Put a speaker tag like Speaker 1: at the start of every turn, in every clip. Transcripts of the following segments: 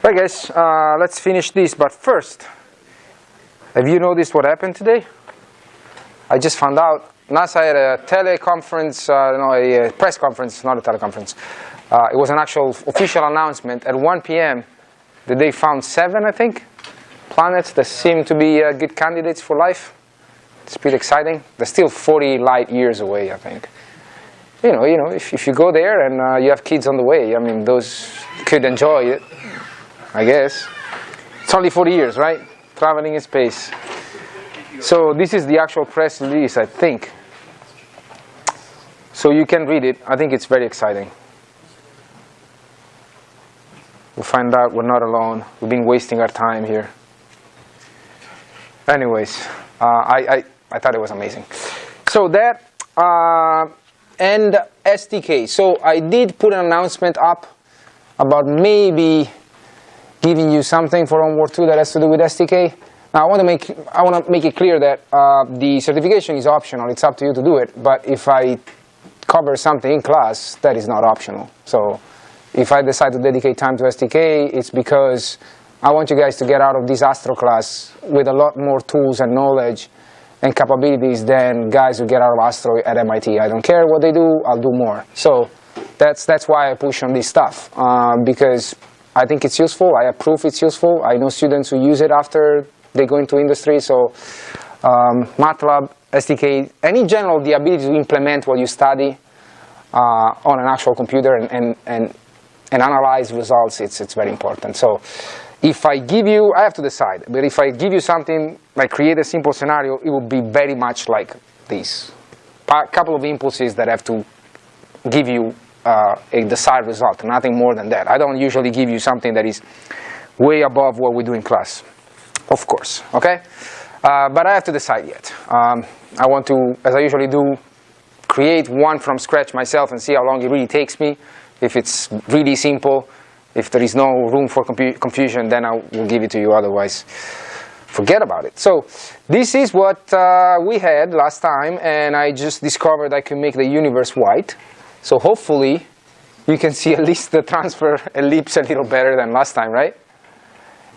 Speaker 1: Right, guys, let's finish this, but first, have you noticed what happened today? I just found out NASA had a teleconference, a press conference, not a teleconference. It was an actual official announcement at 1 p.m. that they found 7, I think, planets that seem to be good candidates for life. It's pretty exciting. They're still 40 light years away, I think. You know, if you go there and you have kids on the way, I mean, those could enjoy it, I guess. It's only 40 years, right? Traveling in space. So this is the actual press release, I think. So you can read it. I think it's very exciting. We'll find out we're not alone. We've been wasting our time here. Anyways, I thought it was amazing. So that, and SDK. So I did put an announcement up about maybe giving you something for Homework 2 that has to do with SDK. Now I want to make it clear that the certification is optional. It's up to you to do it. But if I cover something in class, that is not optional. So if I decide to dedicate time to SDK, it's because I want you guys to get out of this Astro class with a lot more tools and knowledge and capabilities than guys who get out of Astro at MIT. I don't care what they do, I'll do more. So that's why I push on this stuff, because I think it's useful, I approve it's useful. I know students who use it after they go into industry, so MATLAB, SDK, and in general the ability to implement what you study on an actual computer and analyze results, it's very important. So if I give you, I have to decide, but if I give you something like create a simple scenario, it will be very much like this. A couple of impulses that have to give you a desired result, nothing more than that. I don't usually give you something that is way above what we do in class, of course, okay? But I have to decide yet. I want to, as I usually do, create one from scratch myself and see how long it really takes me. If it's really simple, if there is no room for confusion, then I will give it to you. Otherwise, forget about it. So this is what we had last time, and I just discovered I can make the universe white. So hopefully you can see at least the transfer ellipse a little better than last time, right?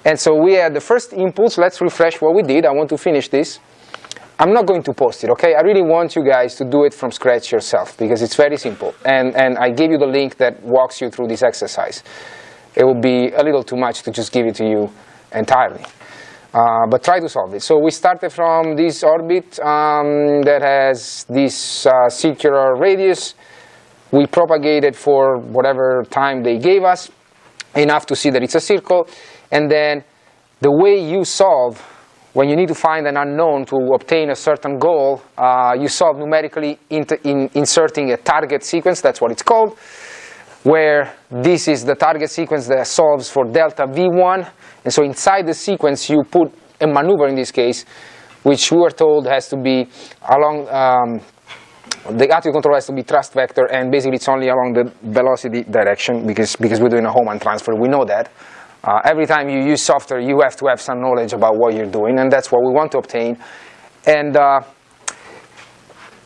Speaker 1: And so we had the first impulse. Let's refresh what we did. I want to finish this. I'm not going to post it, okay? I really want you guys to do it from scratch yourself because it's very simple. And I gave you the link that walks you through this exercise. It will be a little too much to just give it to you entirely. But try to solve it. So we started from this orbit that has this circular radius. We propagated for whatever time they gave us, enough to see that it's a circle. And then the way you solve, when you need to find an unknown to obtain a certain goal, you solve numerically inserting a target sequence, that's what it's called, where this is the target sequence that solves for delta V1. And so inside the sequence you put a maneuver in this case, which we were told has to be along, the attitude control has to be thrust vector, and basically it's only along the velocity direction because we're doing a Hohmann transfer, we know that. Every time you use software, you have to have some knowledge about what you're doing, and that's what we want to obtain. And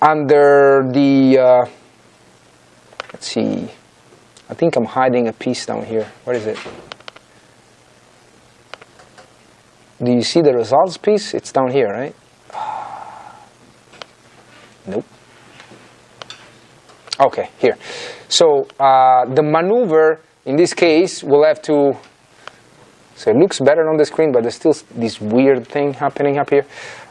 Speaker 1: under the, let's see, I think I'm hiding a piece down here. Where is it? Do you see the results piece? It's down here, right? Nope. Okay, here. So the maneuver, in this case, will have to, so it looks better on the screen, but there's still this weird thing happening up here.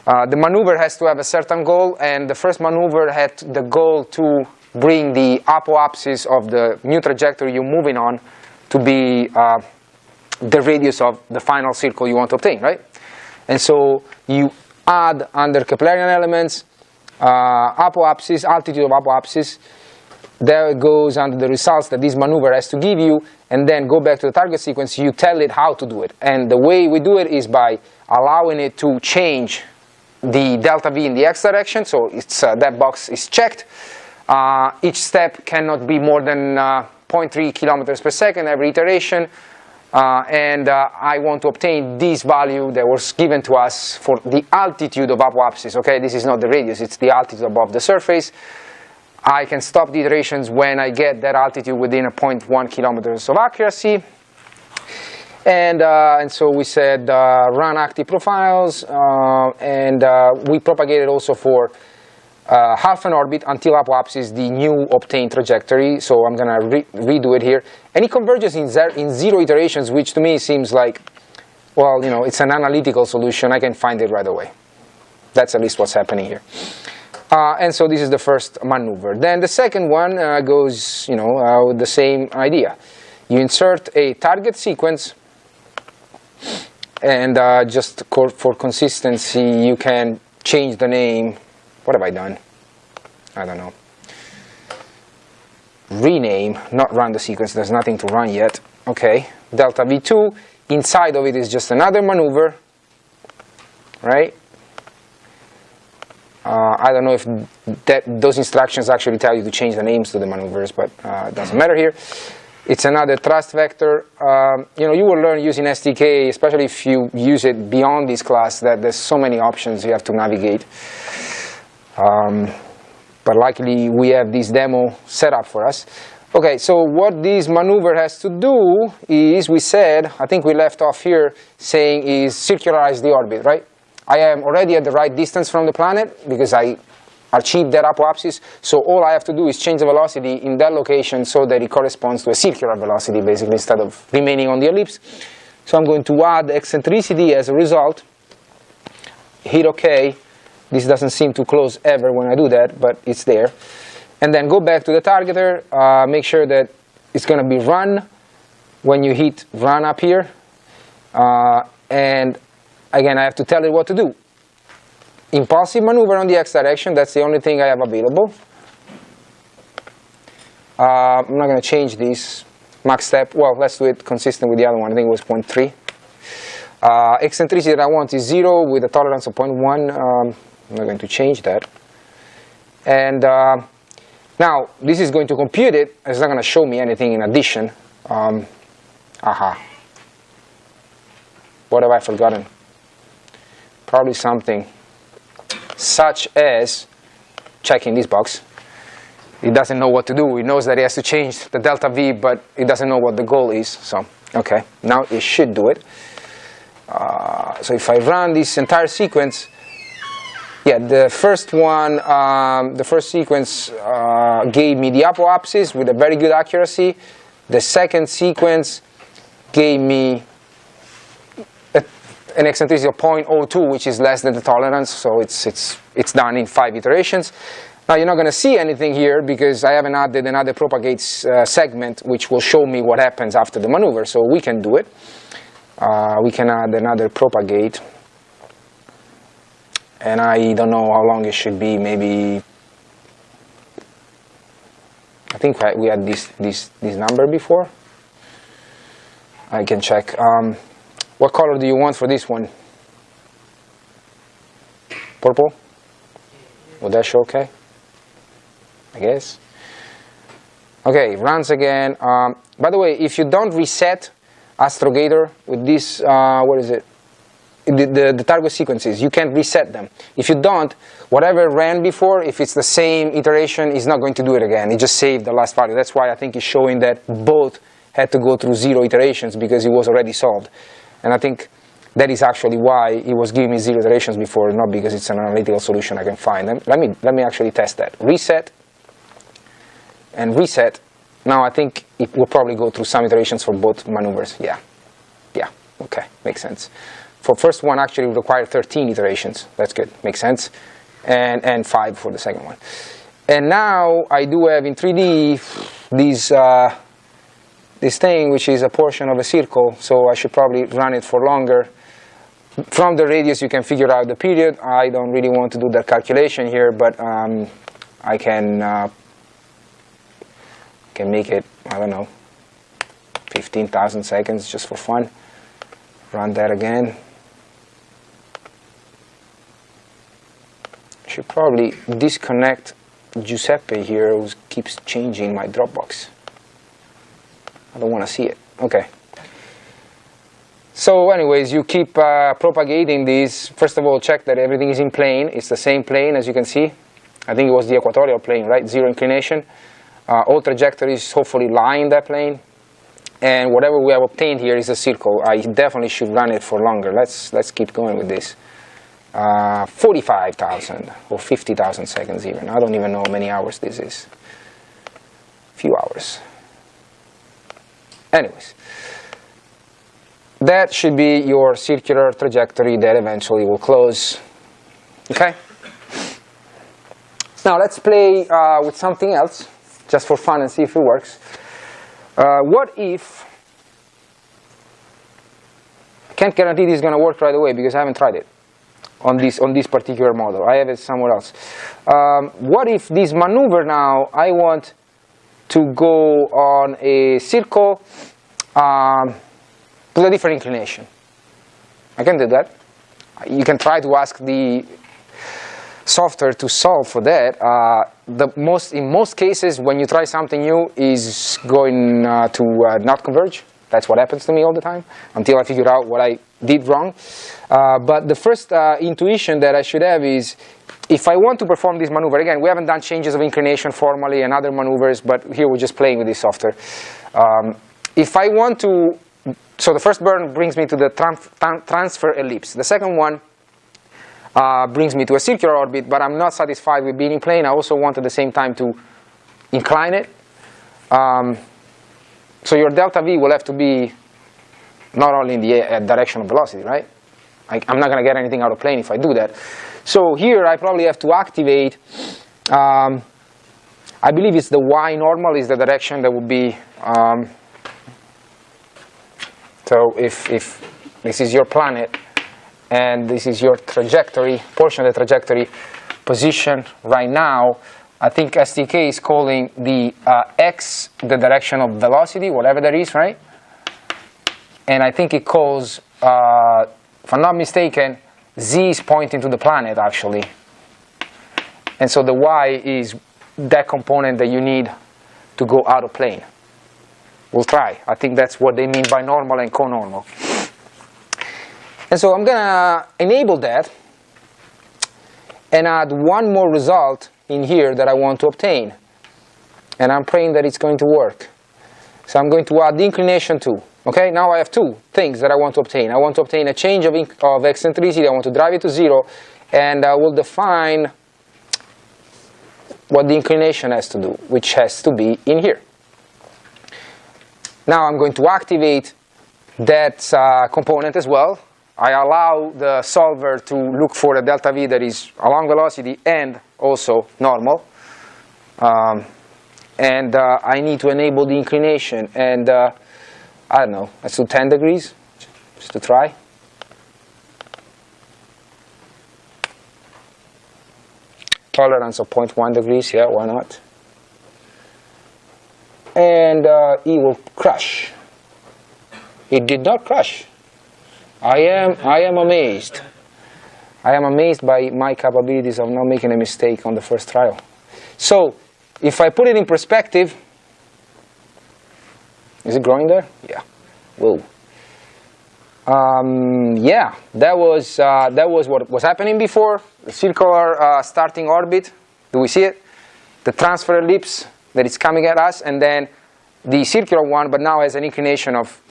Speaker 1: The maneuver has to have a certain goal, and the first maneuver had the goal to bring the apoapsis of the new trajectory you're moving on to be the radius of the final circle you want to obtain, right? And so you add under Keplerian elements apoapsis, altitude of apoapsis. There it goes under the results that this maneuver has to give you, and then go back to the target sequence. You tell it how to do it, and the way we do it is by allowing it to change the delta V in the x direction. So it's that box is checked. Each step cannot be more than 0.3 kilometers per second every iteration, and I want to obtain this value that was given to us for the altitude of apoapsis. Okay, this is not the radius; it's the altitude above the surface. I can stop the iterations when I get that altitude within a 0.1 kilometers of accuracy. And so we said run active profiles, and we propagated also for half an orbit until apoapsis the new obtained trajectory. So I'm going to redo it here. And it converges in 0 iterations, which to me seems like, well, you know, it's an analytical solution. I can find it right away. That's at least what's happening here. And so this is the first maneuver. Then the second one goes, you know, with the same idea. You insert a target sequence, and just for consistency, you can change the name. What have I done? I don't know. Rename, not run the sequence. There's nothing to run yet. Okay, delta V2. Inside of it is just another maneuver, right? I don't know if those instructions actually tell you to change the names to the maneuvers, but it doesn't matter here. It's another thrust vector. You know, you will learn using STK, especially if you use it beyond this class, that there's so many options you have to navigate. But luckily, we have this demo set up for us. Okay, so what this maneuver has to do is, we said, I think we left off here saying, is circularize the orbit, right? I am already at the right distance from the planet because I achieved that apoapsis. So all I have to do is change the velocity in that location so that it corresponds to a circular velocity, basically, instead of remaining on the ellipse. So I'm going to add eccentricity as a result. Hit OK. This doesn't seem to close ever when I do that, but it's there. And then go back to the targeter. Make sure that it's going to be run when you hit run up here. And again, I have to tell it what to do. Impulsive maneuver on the x direction. That's the only thing I have available. I'm not going to change this. Max step, well, let's do it consistent with the other one. I think it was 0.3. Eccentricity that I want is 0 with a tolerance of 0.1. I'm not going to change that. And now, this is going to compute it. It's not going to show me anything in addition. What have I forgotten? Probably something such as checking this box. It doesn't know what to do. It knows that it has to change the delta V, but it doesn't know what the goal is. So, okay, now it should do it. So if I run this entire sequence, yeah, the first one, the first sequence gave me the apoapsis with a very good accuracy. The second sequence gave me an eccentricity of 0.02, which is less than the tolerance, so it's done in 5 iterations. Now you're not going to see anything here because I haven't added another propagates segment, which will show me what happens after the maneuver. So we can do it. We can add another propagate. And I don't know how long it should be. Maybe, I think we had this number before. I can check. What color do you want for this one? Purple? Would that show okay? I guess. Okay, runs again. By the way, if you don't reset Astrogator with this, what is it? The target sequences, you can't reset them. If you don't, whatever ran before, if it's the same iteration, it's not going to do it again. It just saved the last value. That's why I think it's showing that both had to go through 0 iterations because it was already solved. And I think that is actually why it was giving me 0 iterations before, not because it's an analytical solution I can find. Let me actually test that. Reset and reset. Now I think it will probably go through some iterations for both maneuvers. Yeah, okay, makes sense. For first one, actually required 13 iterations. That's good, makes sense. And 5 for the second one. And now I do have in 3D this thing, which is a portion of a circle. So I should probably run it for longer. From the radius, you can figure out the period. I don't really want to do that calculation here, but I can make it, I don't know, 15,000 seconds just for fun. Run that again. Should probably disconnect Giuseppe here, who keeps changing my Dropbox. I don't want to see it. Okay. So anyways, you keep propagating these. First of all, check that everything is in plane. It's the same plane, as you can see. I think it was the equatorial plane, right? 0 inclination. All trajectories hopefully lie in that plane. and whatever we have obtained here is a circle. I definitely should run it for longer. Let's keep going with this. 45,000 or 50,000 seconds even. I don't even know how many hours this is. Few hours. Anyways, that should be your circular trajectory that eventually will close. Okay? Now let's play with something else, just for fun, and see if it works. What if, I can't guarantee this is going to work right away because I haven't tried it on this particular model. I have it somewhere else. What if this maneuver now, I want to go on a circle with a different inclination? I can do that. You can try to ask the software to solve for that. In most cases, when you try something new, is going to not converge. That's what happens to me all the time, until I figure out what I did wrong. But the first intuition that I should have is, if I want to perform this maneuver, again, we haven't done changes of inclination formally and other maneuvers, but here we're just playing with this software. If I want to, so the first burn brings me to the transfer ellipse. The second one brings me to a circular orbit, but I'm not satisfied with being in plane. I also want at the same time to incline it. So your delta V will have to be not only in the direction of velocity, right? I'm not going to get anything out of plane if I do that. So here I probably have to activate, I believe it's the Y normal is the direction that would be, so if this is your planet, and this is your trajectory, portion of the trajectory position right now, I think STK is calling the X the direction of velocity, whatever that is, right? And I think it calls, if I'm not mistaken, Z is pointing to the planet, actually. And so the Y is that component that you need to go out of plane. We'll try. I think that's what they mean by normal and co-normal. And so I'm going to enable that and add one more result in here that I want to obtain. And I'm praying that it's going to work. So I'm going to add the inclination too. Okay, now I have two things that I want to obtain. I want to obtain a change of eccentricity. I want to drive it to 0. And I will define what the inclination has to do, which has to be in here. Now I'm going to activate that component as well. I allow the solver to look for a delta V that is along velocity and also normal. And I need to enable the inclination. And I don't know, let's do 10 degrees, just to try. Tolerance of 0.1 degrees, yeah, why not? And it will crash. It did not crash. I am amazed. I am amazed by my capabilities of not making a mistake on the first trial. So, if I put it in perspective, is it growing there? Yeah. Whoa. Yeah, that was what was happening before. The circular starting orbit. Do we see it? The transfer ellipse that is coming at us, and then the circular one, but now has an inclination of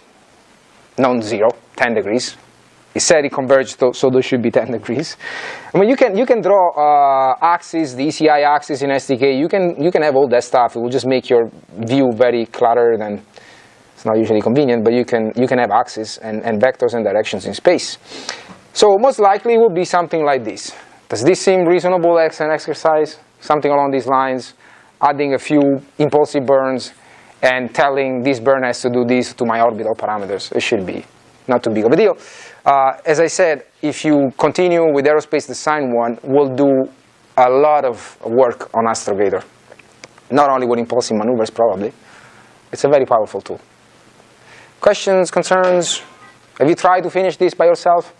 Speaker 1: non-zero, 10 degrees. It said it converged, so there should be 10 degrees. I mean, you can draw axes, the ECI axis in SDK. You can have all that stuff. It will just make your view very cluttered, and it's not usually convenient. But you can have axes and vectors and directions in space. So most likely it will be something like this. Does this seem reasonable as an exercise? Something along these lines, adding a few impulsive burns and telling this burn has to do this to my orbital parameters. It should be not too big of a deal. As I said, if you continue with Aerospace Design 1, we'll do a lot of work on Astrogator. Not only with impulsive maneuvers, probably. It's a very powerful tool. Questions, concerns? Have you tried to finish this by yourself?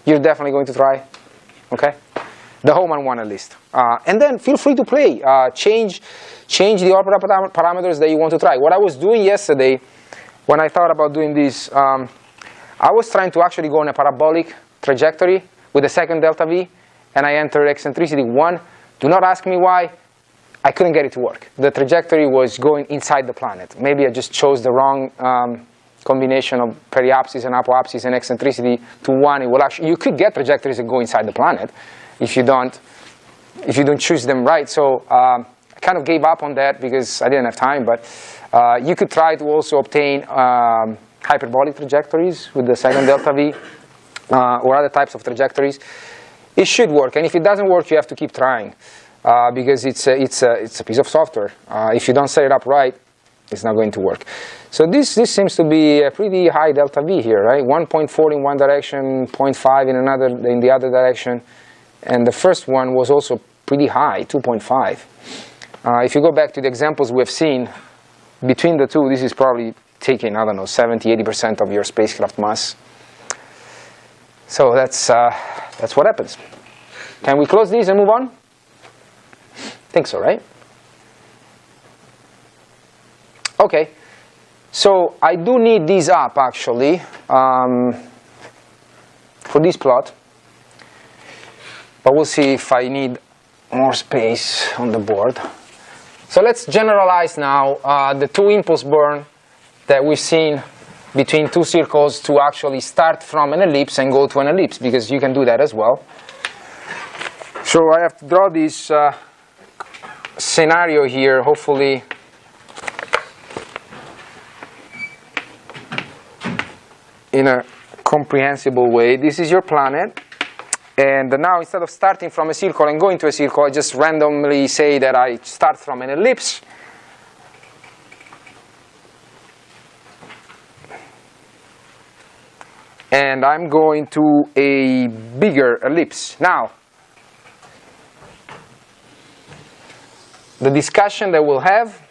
Speaker 1: You're definitely going to try. Okay? The Hohmann one at least. And then feel free to play. Change the orbital parameters that you want to try. What I was doing yesterday, when I thought about doing this, I was trying to actually go on a parabolic trajectory with a second delta V, and I entered eccentricity 1. Do not ask me why. I couldn't get it to work. The trajectory was going inside the planet. Maybe I just chose the wrong combination of periapsis and apoapsis and eccentricity to one. It will actually, you could get trajectories that go inside the planet if you don't choose them right. So I kind of gave up on that because I didn't have time. But you could try to also obtain hyperbolic trajectories with the second delta V or other types of trajectories. It should work, and if it doesn't work, you have to keep trying because it's a piece of software. If you don't set it up right, it's not going to work. So this seems to be a pretty high delta V here, right? 1.4 in one direction, 0.5 in the other direction, and the first one was also pretty high, 2.5. If you go back to the examples we have seen, between the two, this is probably taking, I don't know, 70–80% of your spacecraft mass. So that's what happens. Can we close these and move on? Think so, right? Okay. So I do need these up, actually, for this plot. But we'll see if I need more space on the board. So let's generalize now the two impulse burn that we've seen between two circles to actually start from an ellipse and go to an ellipse, because you can do that as well. So I have to draw this scenario here, hopefully in a comprehensible way. This is your planet, and now instead of starting from a circle and going to a circle, I just randomly say that I start from an ellipse. And I'm going to a bigger ellipse. Now, the discussion that we'll have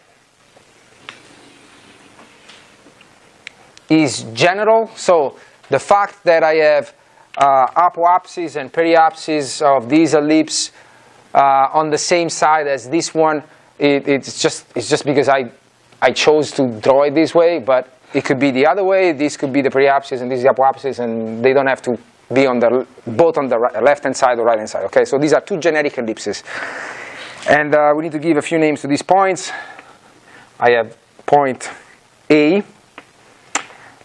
Speaker 1: is general. So the fact that I have apoapsis and periapsis of these ellipses on the same side as this one, it's just because I chose to draw it this way, but it could be the other way. This could be the periapsis and this is the apoapsis, and they don't have to be on both on the left-hand side or right-hand side. Okay, so these are two generic ellipses. And we need to give a few names to these points. I have point A.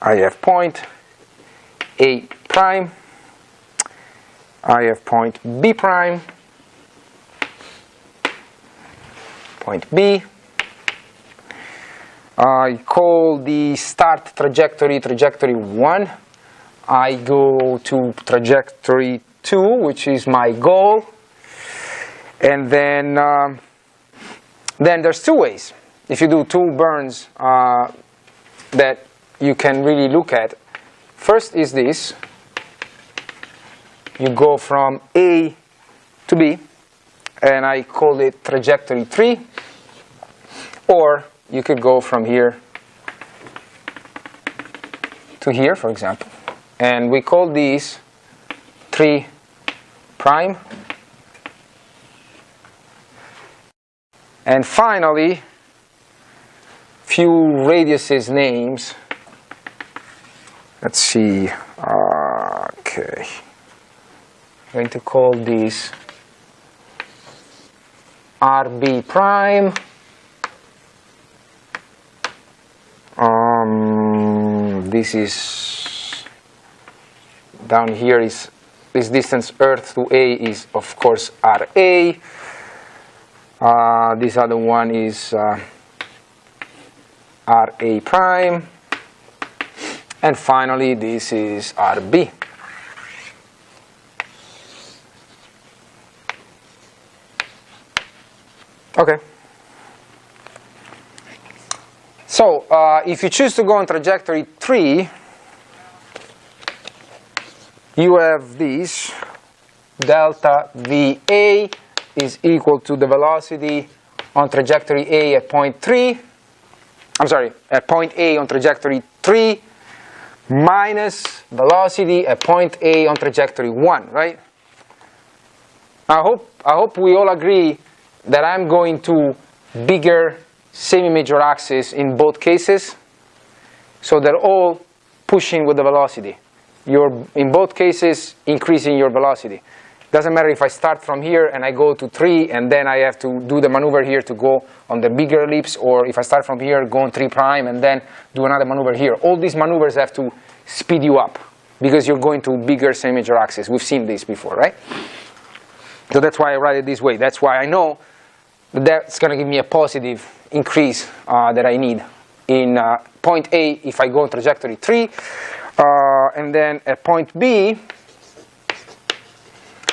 Speaker 1: I have point A prime. I have point B prime. Point B. I call the start trajectory 1. I go to trajectory 2, which is my goal. And then there's two ways. If you do two burns that you can really look at. First is this. You go from A to B, and I call it trajectory 3. Or you could go from here to here, for example. And we call these 3 prime. And finally, few radiuses names. Let's see. Okay. I'm going to call these RB prime. This is down here is this distance Earth to A is of course RA. This other one is RA prime, and finally this is RB. Okay. So if you choose to go on trajectory 3, you have this delta VA is equal to the velocity on trajectory A at point 3. I'm sorry, at point A on trajectory 3 minus velocity at point A on trajectory 1, right? I hope we all agree that I'm going to bigger semi-major axis in both cases, so they're all pushing with the velocity. You're in both cases increasing your velocity. Doesn't matter if I start from here and I go to 3 and then I have to do the maneuver here to go on the bigger ellipse, or if I start from here, go on 3' and then do another maneuver here. All these maneuvers have to speed you up because you're going to bigger semi-major axis. We've seen this before, right? So that's why I write it this way. That's why I know that that's going to give me a positive increase that I need in point A if I go on trajectory 3. And then at point B,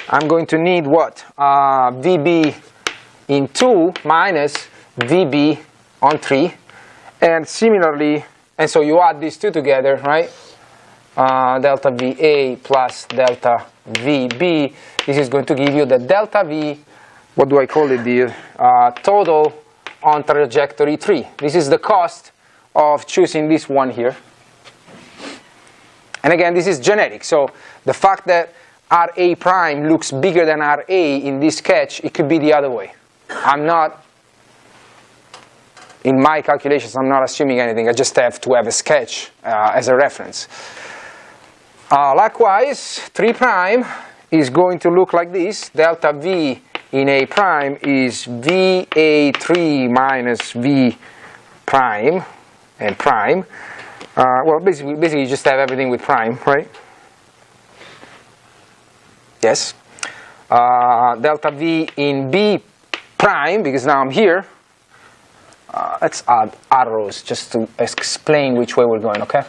Speaker 1: I'm going to need what? VB in 2 minus VB on 3. And similarly, and so you add these two together, right? Delta VA plus delta VB. This is going to give you the delta V, what do I call it, the total on trajectory 3. This is the cost of choosing this one here. And again, this is generic. So the fact that RA prime looks bigger than RA in this sketch, it could be the other way. I'm not, in my calculations, I'm not assuming anything. I just have to have a sketch as a reference. Likewise, 3' is going to look like this. Delta V in A prime is VA3 minus V prime and prime. Well, basically you just have everything with prime, right? Yes. Delta V in B prime, because now I'm here. Let's add arrows just to explain which way we're going, okay?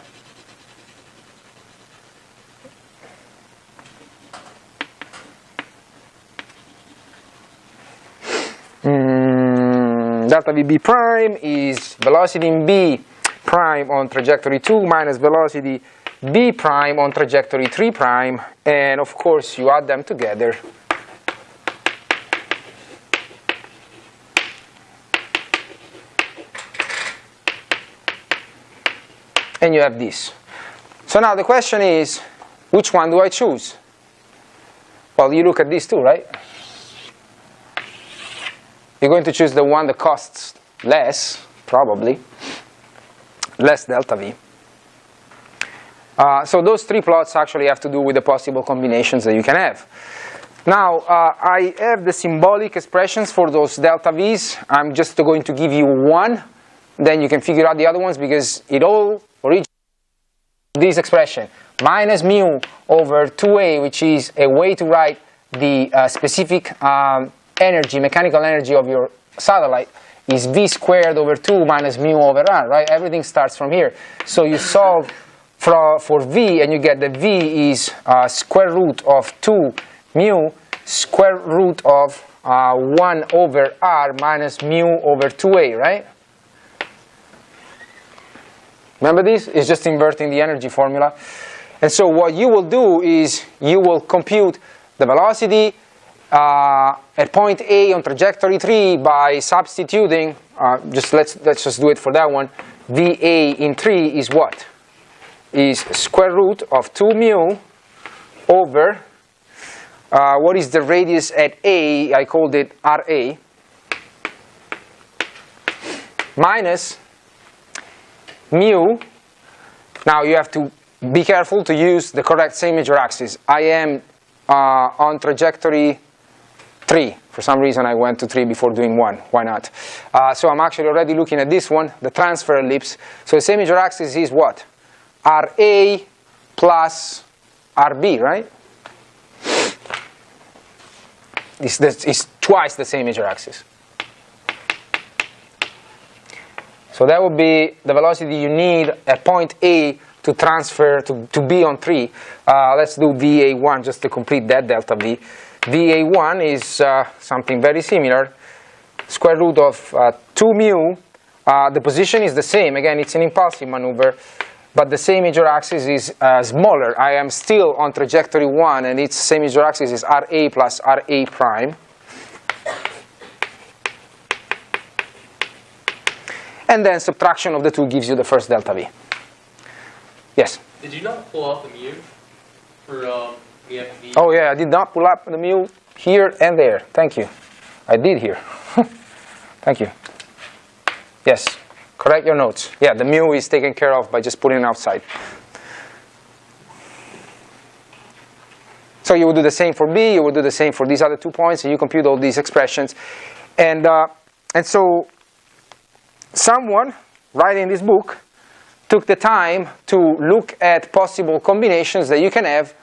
Speaker 1: Delta VB prime is velocity in B prime on trajectory 2 minus velocity B prime on trajectory 3 prime, and of course you add them together. And you have this. So now the question is, which one do I choose? Well, you look at these two, right? You're going to choose the one that costs less, probably, less delta V. So those three plots actually have to do with the possible combinations that you can have. Now, I have the symbolic expressions for those delta V's. I'm just going to give you one, then you can figure out the other ones, because it all originates from this expression. Minus mu over 2a, which is a way to write the specific energy, mechanical energy of your satellite, is v squared over 2 minus mu over r, right? Everything starts from here. So you solve for v, and you get that v is square root of 2 mu square root of 1 over r minus mu over 2a, right? Remember this? It's just inverting the energy formula. And so what you will do is you will compute the velocity at point A on trajectory 3 by substituting, let's just do it for that one. VA in 3 is what? Is square root of 2 mu over, what is the radius at A? I called it RA, minus mu. Now you have to be careful to use the correct same major axis. I am on trajectory 3. For some reason I went to 3 before doing 1. Why not? So I'm actually already looking at this one, the transfer ellipse. So the same major axis is what? RA plus RB, right? This is twice the same major axis. So that would be the velocity you need at point A to transfer to be on 3. Let's do VA1 just to complete that delta V. VA1 is something very similar. Square root of 2 mu. The position is the same. Again, it's an impulsive maneuver, but the same major axis is smaller. I am still on trajectory 1, and its same major axis is RA plus RA prime. And then subtraction of the two gives you the first delta V. Yes? Did you not pull out the mu for the FV? Oh yeah, I did not pull up the mu here and there. Thank you. I did here. Thank you. Yes, correct your notes. Yeah, the mu is taken care of by just putting it outside. So you would do the same for B, you would do the same for these other 2 points, and you compute all these expressions. And so someone writing this book took the time to look at possible combinations that you can have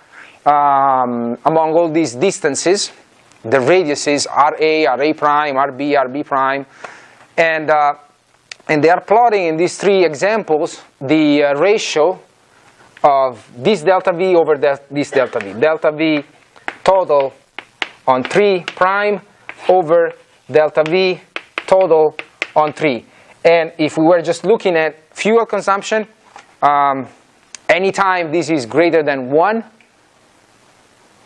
Speaker 1: among all these distances, the radiuses RA, RA prime, RB, RB prime, and they are plotting in these 3 examples the ratio of this delta V over this delta V. Delta V total on 3 prime over delta V total on 3. And if we were just looking at fuel consumption, anytime this is greater than 1,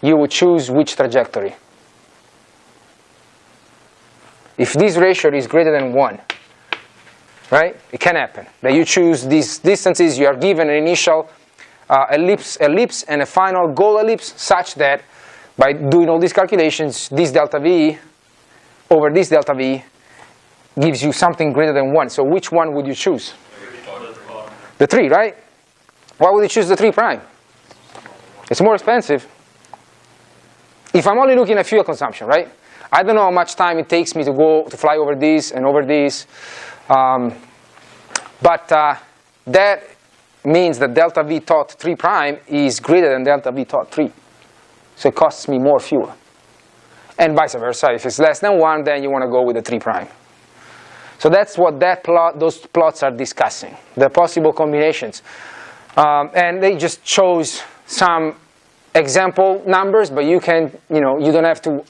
Speaker 1: you would choose which trajectory? If this ratio is greater than 1, right? It can happen that you choose these distances. You are given an initial ellipse and a final goal ellipse, such that by doing all these calculations, this delta V over this delta V gives you something greater than 1. So which one would you choose? The 3, right? Why would you choose the 3 prime? It's more expensive. If I'm only looking at fuel consumption, right? I don't know how much time it takes me to fly over this and over this. But that means that delta V tot 3 prime is greater than delta V tot 3. So it costs me more fuel. And vice versa. If it's less than 1, then you want to go with the 3 prime. So that's what those plots are discussing, the possible combinations. And they just chose some example numbers, but you can, you don't have to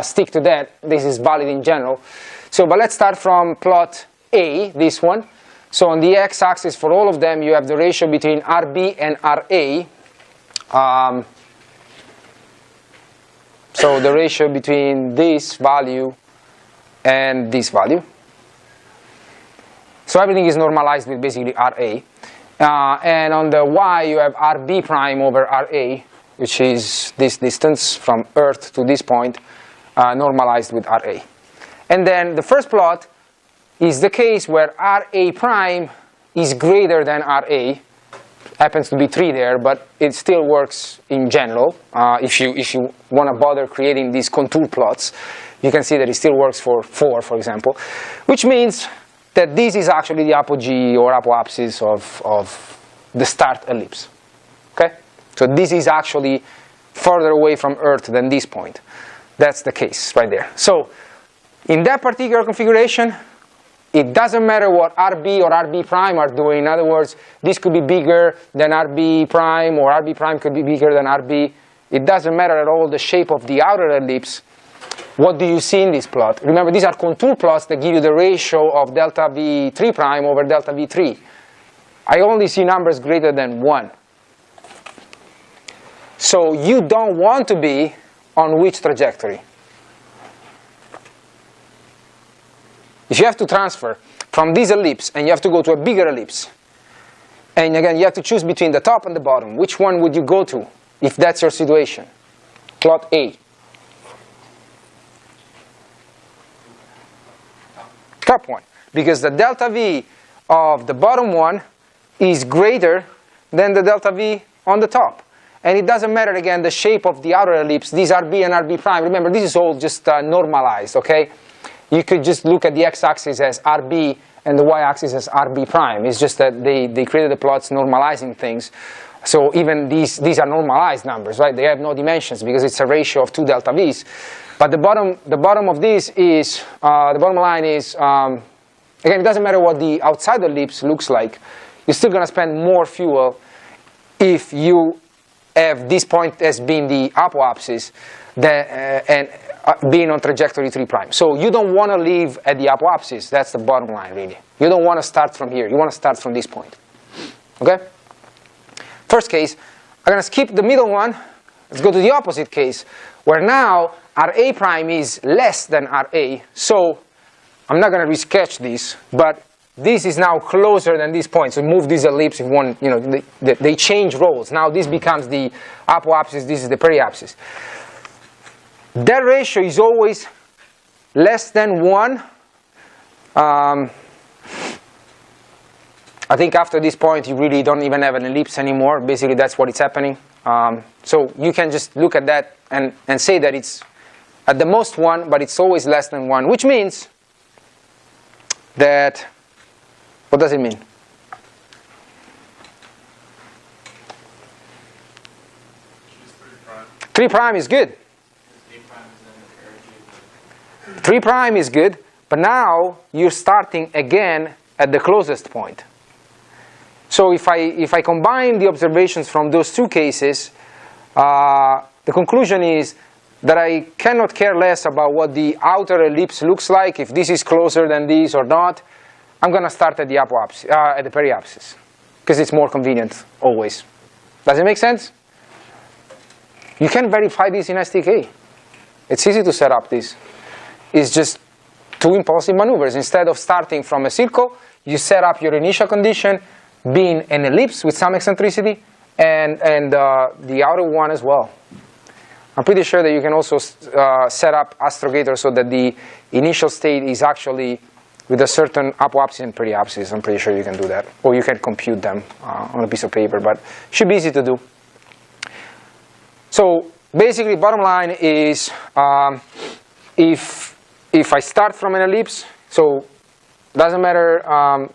Speaker 1: stick to that. This is valid in general. So, but let's start from plot A, this one. So on the x-axis for all of them, you have the ratio between RB and RA. So the ratio between this value and this value. So everything is normalized with basically RA. And on the y, you have RB prime over RA, which is this distance from Earth to this point, normalized with RA. And then the first plot is the case where RA prime is greater than RA. Happens to be 3 there, but it still works in general. If you want to bother creating these contour plots, you can see that it still works for 4, for example, which means that this is actually the apogee or apoapsis of the start ellipse. Okay? So this is actually further away from Earth than this point. That's the case right there. So in that particular configuration, it doesn't matter what RB or RB prime are doing. In other words, this could be bigger than RB prime, or RB prime could be bigger than RB. It doesn't matter at all the shape of the outer ellipse. What do you see in this plot? Remember, these are contour plots that give you the ratio of delta V3 prime over delta V3. I only see numbers greater than 1. So you don't want to be on which trajectory? If you have to transfer from this ellipse and you have to go to a bigger ellipse, and again you have to choose between the top and the bottom, which one would you go to if that's your situation? Plot A. Top one, because the delta V of the bottom one is greater than the delta V on the top. And it doesn't matter, again, the shape of the outer ellipse. These RB and RB prime. Remember, this is all just normalized, okay? You could just look at the x-axis as RB and the y-axis as RB prime. It's just that they created the plots normalizing things. So even these are normalized numbers, right? They have no dimensions because it's a ratio of 2 delta V's. But the bottom of this is, the bottom line is, again, it doesn't matter what the outside ellipse looks like. You're still going to spend more fuel if you have this point as being the apoapsis and being on trajectory 3 prime. So you don't want to leave at the apoapsis. That's the bottom line, really. You don't want to start from here. You want to start from this point. Okay? First case, I'm going to skip the middle one. Let's go to the opposite case, where now RA prime is less than RA. So I'm not going to resketch this, but this is now closer than this point. So move this ellipse in one, they change roles. Now this becomes the apoapsis, this is the periapsis. That ratio is always less than 1. I think after this point, you really don't even have an ellipse anymore. Basically, that's what is happening. So you can just look at that and say that it's at the most 1, but it's always less than 1, which means that, what does it mean? Three prime is good. 3 prime is good, but now you're starting again at the closest point. So if I combine the observations from those 2 cases, the conclusion is that I cannot care less about what the outer ellipse looks like, if this is closer than this or not. I'm going to start at the apoapsis, at the periapsis, because it's more convenient always. Does it make sense? You can verify this in STK. It's easy to set up this. It's just 2 impulsive maneuvers. Instead of starting from a circle, you set up your initial condition being an ellipse with some eccentricity, and the outer one as well. I'm pretty sure that you can also set up Astrogator so that the initial state is actually with a certain apoapsis and periapsis. I'm pretty sure you can do that. Or you can compute them on a piece of paper, but it should be easy to do. So basically, bottom line is if I start from an ellipse, so doesn't matter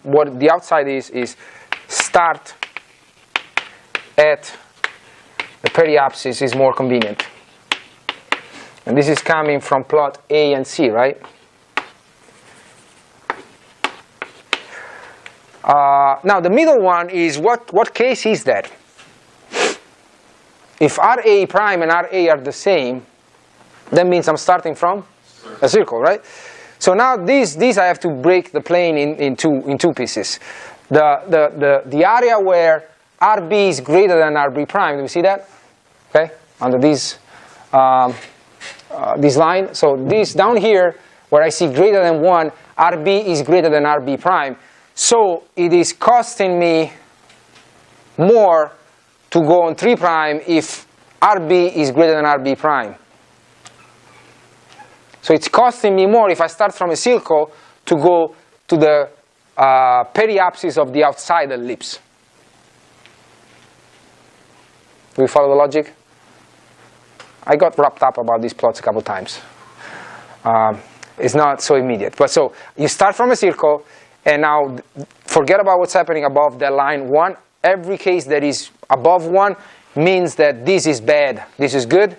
Speaker 1: what the outside is start at the periapsis is more convenient. And this is coming from plot A and C, right? Now the middle one is what case is that? If RA prime and RA are the same, that means I'm starting from a circle, right? So now these I have to break the plane in two pieces. The area where RB is greater than RB prime, do we see that? Okay, under this line. So this down here, where I see greater than 1, RB is greater than RB prime. So it is costing me more to go on 3 prime if RB is greater than RB prime. So it's costing me more if I start from a circle to go to the periapsis of the outside ellipse. Do you follow the logic? I got wrapped up about these plots a couple times. It's not so immediate. But so you start from a circle, and now forget about what's happening above that line 1. Every case that is above 1 means that this is bad, this is good.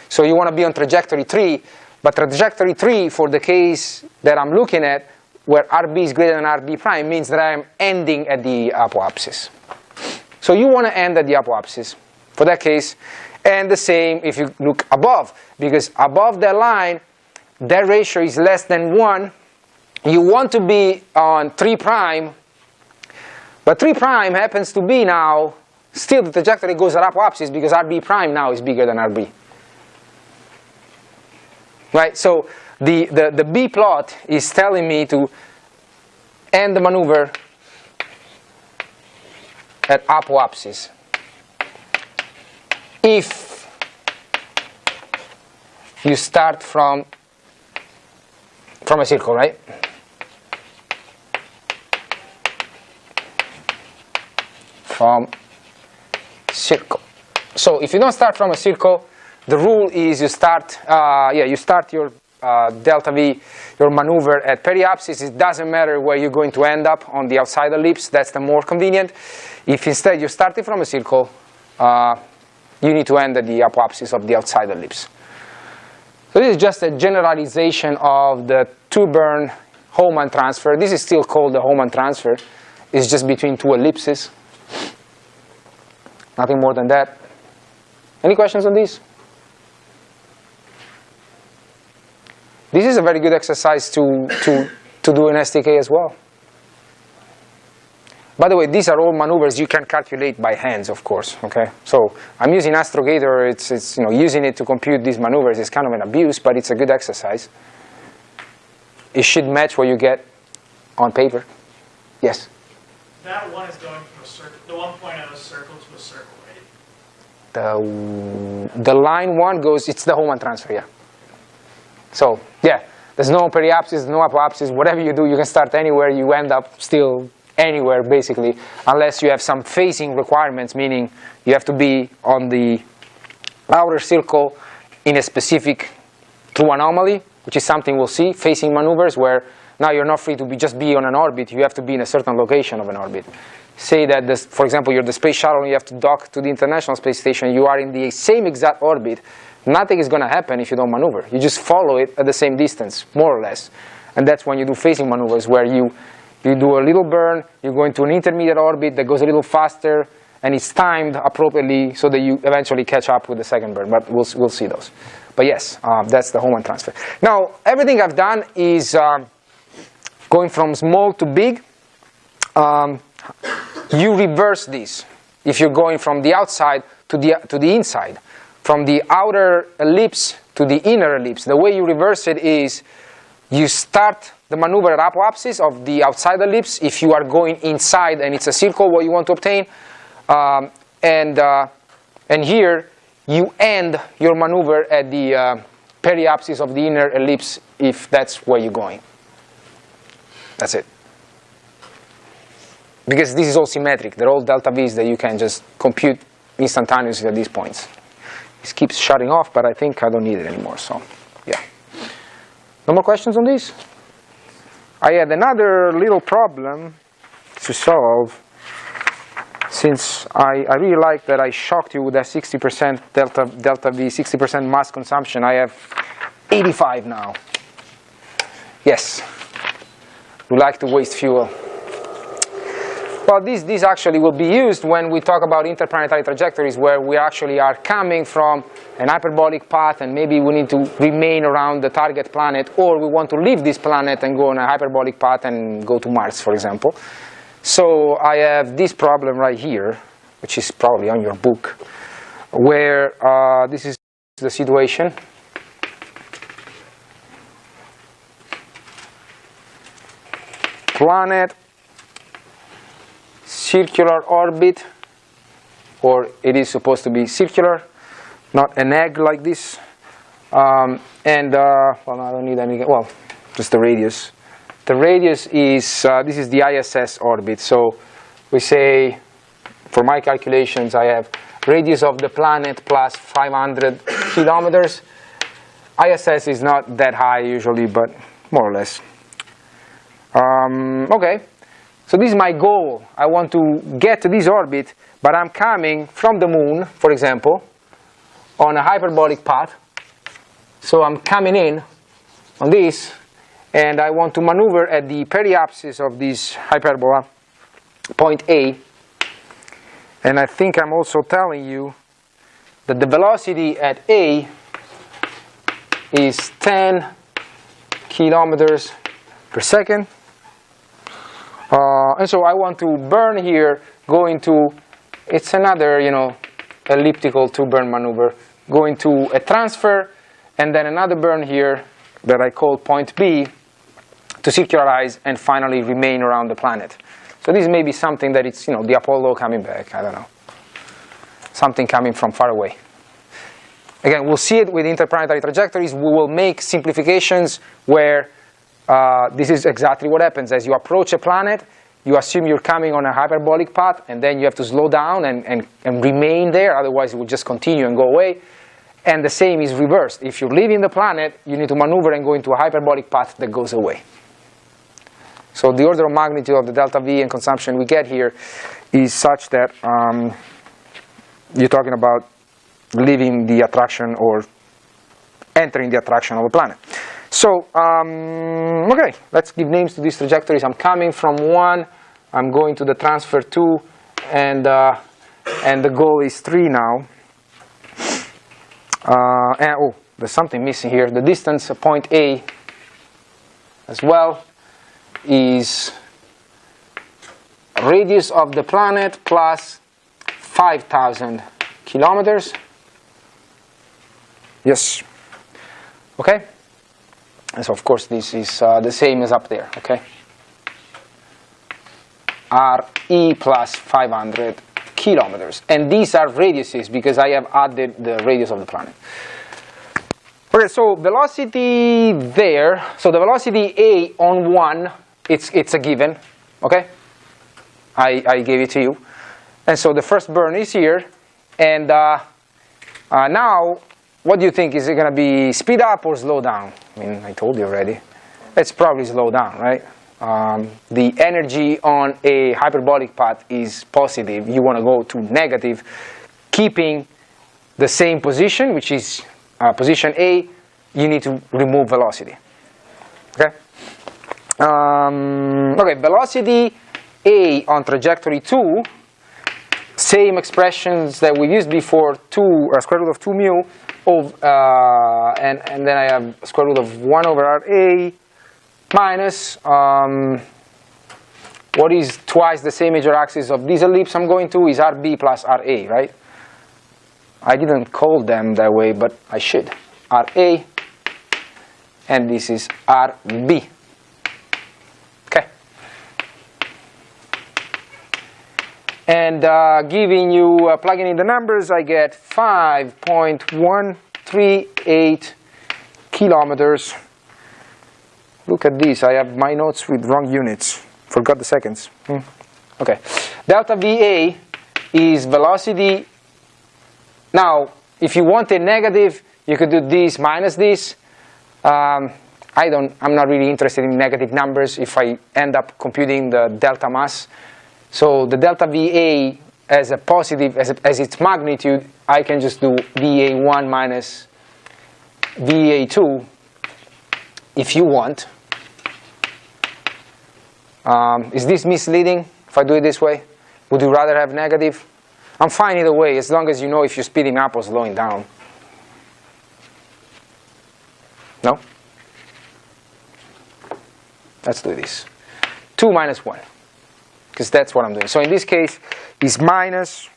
Speaker 1: So you want to be on trajectory 3, but trajectory 3 for the case that I'm looking at, where RB is greater than RB prime, means that I am ending at the apoapsis. So you want to end at the apoapsis for that case. And the same if you look above, because above that line, that ratio is less than 1. You want to be on 3 prime, but 3 prime happens to be now, still the trajectory goes at apoapsis because RB prime now is bigger than RB. Right, so the B plot is telling me to end the maneuver at apoapsis. If you start from a circle, right? From circle. So if you don't start from a circle, the rule is you start your delta V, your maneuver at periapsis. It doesn't matter where you're going to end up on the outside ellipse. That's the more convenient. If instead you started from a circle, you need to end at the apoapsis of the outside ellipse. So this is just a generalization of the two-Bern-Hohmann transfer. This is still called the Hohmann transfer. It's just between 2 ellipses. Nothing more than that. Any questions on this? This is a very good exercise to do in STK as well. By the way, these are all maneuvers you can calculate by hands, of course. Okay, so I'm using Astrogator. It's using it to compute these maneuvers is kind of an abuse, but it's a good exercise. It should match what you get on paper. Yes.
Speaker 2: That one is going from a circle. The 1 point of a circle to a circle, right?
Speaker 1: The line 1 goes. It's the Hohmann transfer, yeah. So yeah, there's no periapsis, no apoapsis. Whatever you do, you can start anywhere. You end up still anywhere basically, unless you have some phasing requirements, meaning you have to be on the outer circle in a specific true anomaly, which is something we'll see, phasing maneuvers, where now you're not free to just be on an orbit, you have to be in a certain location of an orbit. Say that, this, for example, you're the space shuttle and you have to dock to the International Space Station, you are in the same exact orbit, nothing is going to happen if you don't maneuver. You just follow it at the same distance, more or less. And that's when you do phasing maneuvers, where you do a little burn, you go into an intermediate orbit that goes a little faster, and it's timed appropriately so that you eventually catch up with the second burn. But we'll see those. But yes, that's the Hohmann transfer. Now, everything I've done is going from small to big. You reverse this if you're going from the outside to the inside, from the outer ellipse to the inner ellipse. The way you reverse it is you start the maneuver at apoapsis of the outside ellipse if you are going inside and it's a circle what you want to obtain, and here you end your maneuver at the periapsis of the inner ellipse if that's where you're going. That's it. Because this is all symmetric. They're all delta V's that you can just compute instantaneously at these points. This keeps shutting off, but I think I don't need it anymore, so yeah. No more questions on this? I had another little problem to solve, since I really like that I shocked you with that 60% delta V, 60% mass consumption. I have 85 now. Yes. We like to waste fuel. Well, these actually will be used when we talk about interplanetary trajectories, where we actually are coming from an hyperbolic path and maybe we need to remain around the target planet, or we want to leave this planet and go on a hyperbolic path and go to Mars, for example. So I have this problem right here, which is probably on your book, where this is the situation. Planet, circular orbit, or it is supposed to be circular, not an egg like this. Well, I don't need any, well, just the radius. The radius is, this is the ISS orbit. So we say, for my calculations, I have radius of the planet plus 500 kilometers. ISS is not that high usually, but more or less. Okay, so this is my goal. I want to get to this orbit, but I'm coming from the moon, for example, on a hyperbolic path. So I'm coming in on this, and I want to maneuver at the periapsis of this hyperbola, point A. And I think I'm also telling you that the velocity at A is 10 kilometers per second. And so I want to burn here, go into, it's another, elliptical two-burn maneuver, go into a transfer, and then another burn here that I call point B to circularize and finally remain around the planet. So this may be something that it's, the Apollo coming back, I don't know. Something coming from far away. Again, we'll see it with interplanetary trajectories. We will make simplifications where this is exactly what happens. As you approach a planet, you assume you're coming on a hyperbolic path, and then you have to slow down and remain there, otherwise it will just continue and go away. And the same is reversed. If you're leaving the planet, you need to maneuver and go into a hyperbolic path that goes away. So the order of magnitude of the delta V and consumption we get here is such that you're talking about leaving the attraction or entering the attraction of a planet. So, okay, let's give names to these trajectories. I'm coming from 1, I'm going to the transfer 2, and the goal is 3 now. Oh, there's something missing here. The distance of point A as well is radius of the planet plus 5,000 kilometers. Yes. Okay. And so, of course, this is the same as up there, okay? RE plus 500 kilometers. And these are radiuses because I have added the radius of the planet. Okay, so velocity there. So the velocity A on 1, it's a given, okay? I gave it to you. And so the first burn is here. And now, what do you think? Is it going to be speed up or slow down? I mean, I told you already. It's probably slow down, right? The energy on a hyperbolic path is positive. You want to go to negative, keeping the same position, which is position A. You need to remove velocity. Okay? Okay, velocity A on trajectory 2, same expressions that we used before, 2 or square root of 2 mu, and then I have square root of 1 over RA minus, what is twice the same major axis of this ellipse I'm going to is RB plus RA, right? I didn't call them that way, but I should. RA, and this is RB. Okay. And giving you, plugging in the numbers, I get 5.138 kilometers. Look at this, I have my notes with wrong units. Forgot the seconds. Okay. Delta VA is velocity. Now, if you want a negative, you could do this minus this. I'm not really interested in negative numbers if I end up computing the delta mass. So the delta VA as a positive, as its magnitude, I can just do VA1 minus VA2 if you want. Is this misleading if I do it this way? Would you rather have negative? I'm fine either way, as long as you know if you're speeding up or slowing down. No? Let's do this. 2 minus 1, because that's what I'm doing. So in this case, it's minus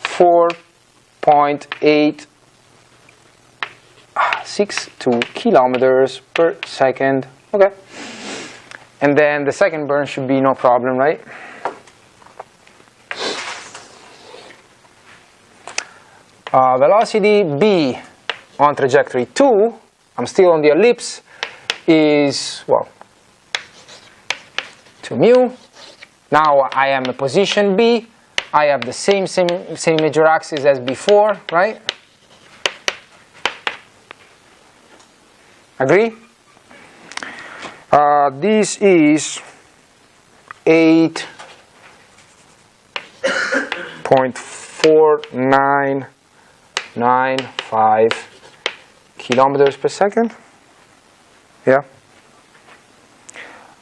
Speaker 1: 4.862 kilometers per second. Okay. And then the second burn should be no problem, right? Velocity B on trajectory 2, I'm still on the ellipse, is, well, 2 mu. Now I am in position B. I have the same major axis as before, right? Agree? This is 8.4995 kilometers per second. Yeah.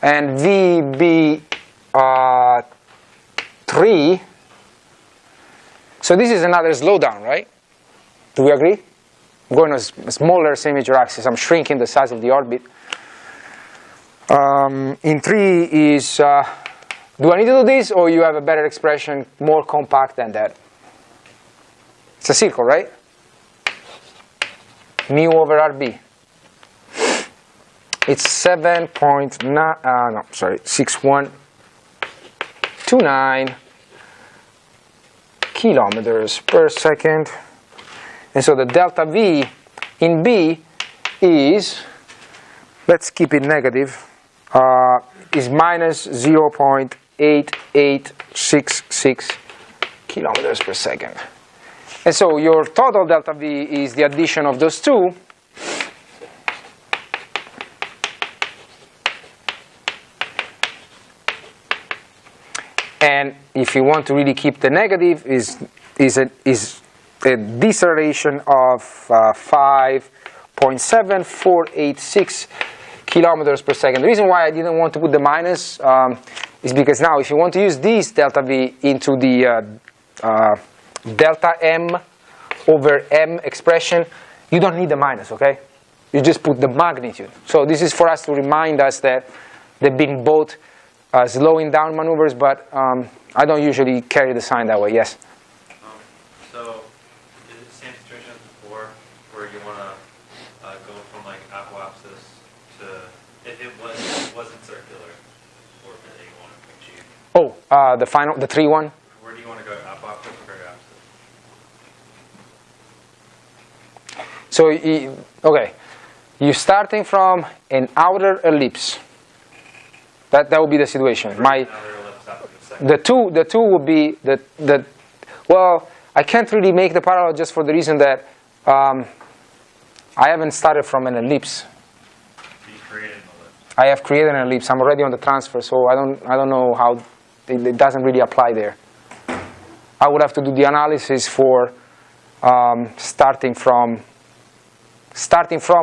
Speaker 1: And VB3. So this is another slowdown, right? Do we agree? I'm going to a smaller same major axis. I'm shrinking the size of the orbit. In 3 is, do I need to do this, or you have a better expression, more compact than that? It's a circle, right? Mu over RB. It's 6129 kilometers per second. And so the delta V in B is, let's keep it negative, is minus 0.8866 kilometers per second. And so your total delta V is the addition of those two. And if you want to really keep the negative, is a deceleration of 5.7486 kilometers per second. The reason why I didn't want to put the minus is because now if you want to use this delta V into the delta M over M expression, you don't need the minus, okay? You just put the magnitude. So this is for us to remind us that they've been both slowing down maneuvers, but I don't usually carry the sign that way. Yes?
Speaker 3: So is it the same situation as before, where you want to go from like apoapsis to, if it wasn't circular orbit that you want to achieve?
Speaker 1: Oh, the 3 one?
Speaker 3: Where do you want to go, apoapsis or periapsis?
Speaker 1: So, okay, you're starting from an outer ellipse. That would be the situation.
Speaker 3: Another ellipse after the second
Speaker 1: The two would be the well, I can't really make the parallel just for the reason that I haven't started from an ellipse.
Speaker 3: You created an ellipse.
Speaker 1: I have created an ellipse. I'm already on the transfer, so I don't know how it doesn't really apply there. I would have to do the analysis for starting from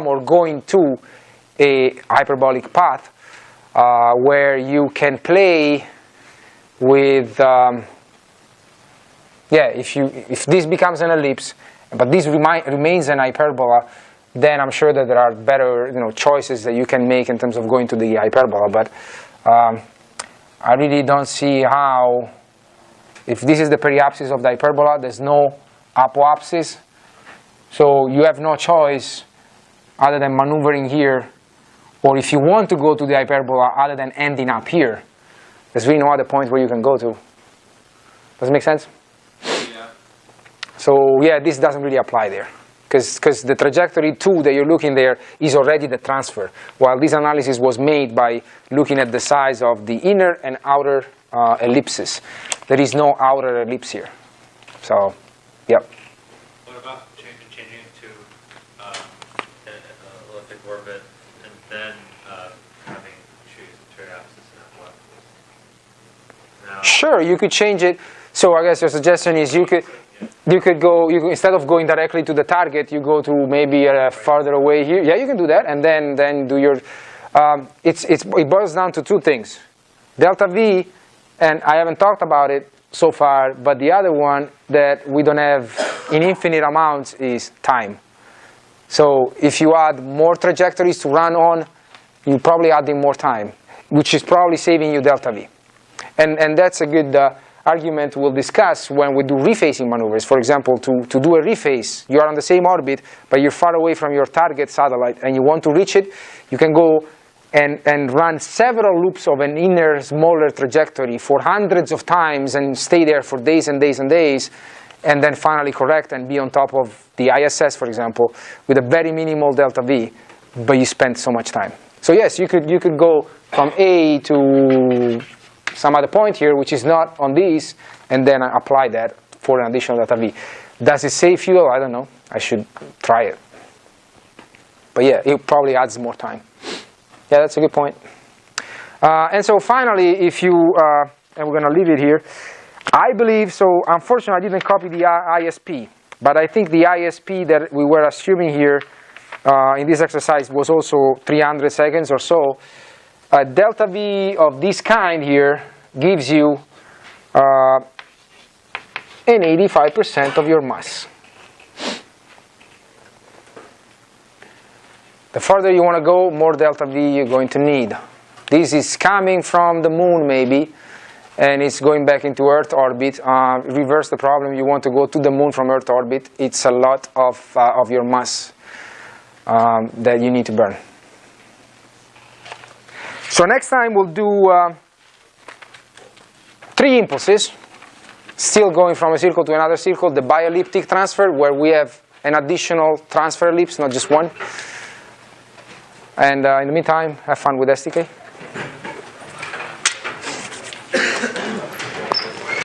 Speaker 1: or going to a hyperbolic path where you can play with if this becomes an ellipse, but this remains an hyperbola, then I'm sure that there are better choices that you can make in terms of going to the hyperbola. But I really don't see how, if this is the periapsis of the hyperbola, there's no apoapsis, so you have no choice other than maneuvering here, or if you want to go to the hyperbola, other than ending up here. There's really no other point where you can go to. Does it make sense?
Speaker 3: Yeah.
Speaker 1: So yeah, this doesn't really apply there, because the trajectory 2 that you're looking there is already the transfer, while this analysis was made by looking at the size of the inner and outer ellipses. There is no outer ellipse here. So, yep.
Speaker 3: What about changing it to an elliptic orbit and then having choose periapsis and apoapsis? Now,
Speaker 1: Sure, you could change it. So I guess your suggestion is you could go, instead of going directly to the target, you go to maybe farther away here. Yeah, you can do that, and then do your. It boils down to two things, delta V, and I haven't talked about it so far, but the other one that we don't have in infinite amounts is time. So if you add more trajectories to run on, you're probably adding more time, which is probably saving you delta V. And that's a good argument we'll discuss when we do refacing maneuvers. For example, to do a reface, you are on the same orbit, but you're far away from your target satellite, and you want to reach it, you can go and run several loops of an inner, smaller trajectory for hundreds of times and stay there for days and days and days, and then finally correct and be on top of the ISS, for example, with a very minimal delta V, but you spend so much time. So yes, you could go from A to some other point here, which is not on these, and then apply that for an additional delta V. Does it save fuel? I don't know. I should try it. But yeah, it probably adds more time. Yeah, that's a good point. And so finally, if you, and we're going to leave it here, I believe, so unfortunately I didn't copy the ISP, but I think the ISP that we were assuming here in this exercise was also 300 seconds or so. Delta V of this kind here gives you an 85% of your mass. The further you want to go, more delta V you're going to need. This is coming from the moon maybe, and it's going back into Earth orbit. Reverse the problem, you want to go to the moon from Earth orbit. It's a lot of your mass that you need to burn. So next time we'll do 3 impulses, still going from a circle to another circle, the bielliptic transfer, where we have an additional transfer ellipse, not just one. And in the meantime, have fun with STK.